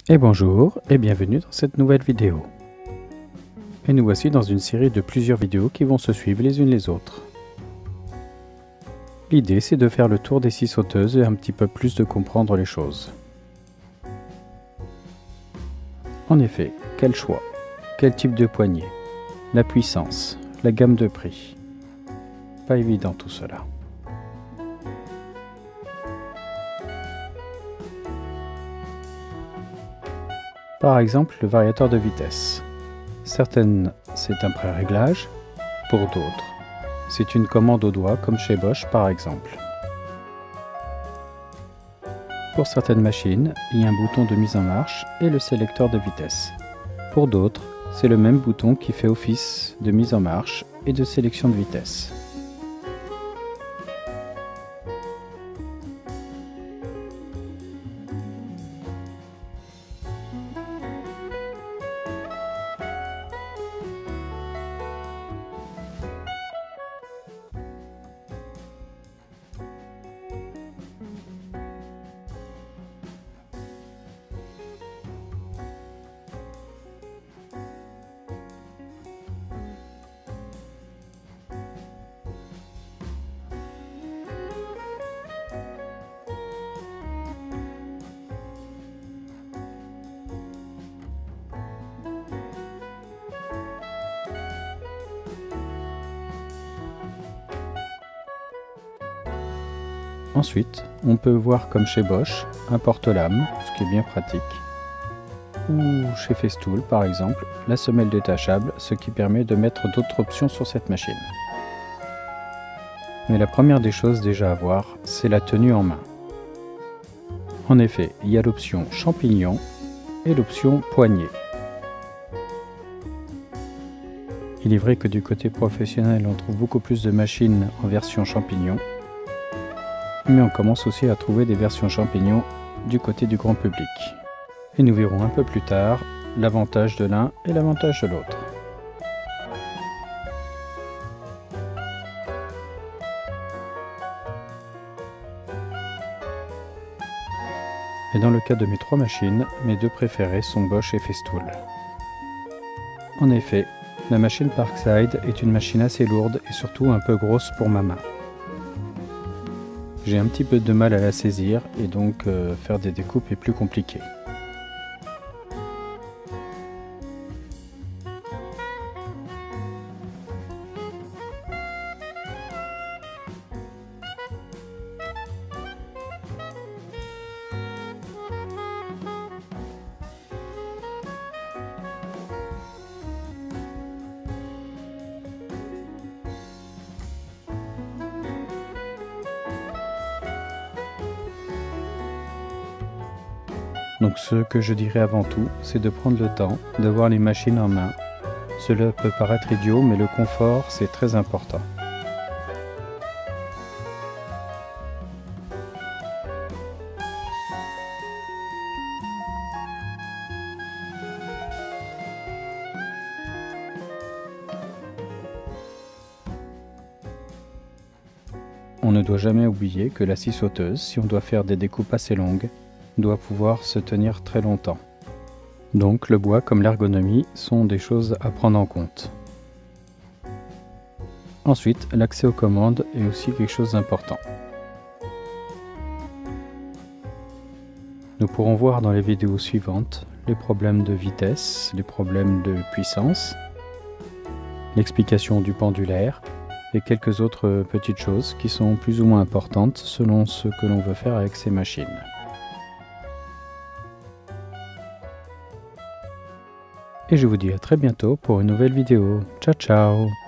Et bonjour et bienvenue dans cette nouvelle vidéo. Et nous voici dans une série de plusieurs vidéos qui vont se suivre les unes les autres. L'idée c'est de faire le tour des scies sauteuses et un petit peu plus de comprendre les choses. En effet, quel choix? Quel type de poignée? La puissance? La gamme de prix? Pas évident tout cela. Par exemple, le variateur de vitesse. Certaines, c'est un pré-réglage, pour d'autres, c'est une commande au doigt comme chez Bosch par exemple. Pour certaines machines, il y a un bouton de mise en marche et le sélecteur de vitesse. Pour d'autres, c'est le même bouton qui fait office de mise en marche et de sélection de vitesse. Ensuite, on peut voir comme chez Bosch, un porte-lame, ce qui est bien pratique, ou chez Festool par exemple, la semelle détachable, ce qui permet de mettre d'autres options sur cette machine. Mais la première des choses déjà à voir, c'est la tenue en main. En effet, il y a l'option champignon et l'option poignée. Il est vrai que du côté professionnel, on trouve beaucoup plus de machines en version champignon, mais on commence aussi à trouver des versions champignons du côté du grand public. Et nous verrons un peu plus tard l'avantage de l'un et l'avantage de l'autre. Et dans le cas de mes trois machines, mes deux préférées sont Bosch et Festool. En effet, la machine Parkside est une machine assez lourde et surtout un peu grosse pour ma main. J'ai un petit peu de mal à la saisir et donc faire des découpes est plus compliqué. Donc ce que je dirais avant tout, c'est de prendre le temps de voir les machines en main. Cela peut paraître idiot, mais le confort, c'est très important. On ne doit jamais oublier que la scie sauteuse, si on doit faire des découpes assez longues, doit pouvoir se tenir très longtemps. Donc le bois comme l'ergonomie sont des choses à prendre en compte. Ensuite, l'accès aux commandes est aussi quelque chose d'important. Nous pourrons voir dans les vidéos suivantes les problèmes de vitesse, les problèmes de puissance, l'explication du pendulaire et quelques autres petites choses qui sont plus ou moins importantes selon ce que l'on veut faire avec ces machines. Et je vous dis à très bientôt pour une nouvelle vidéo. Ciao ciao!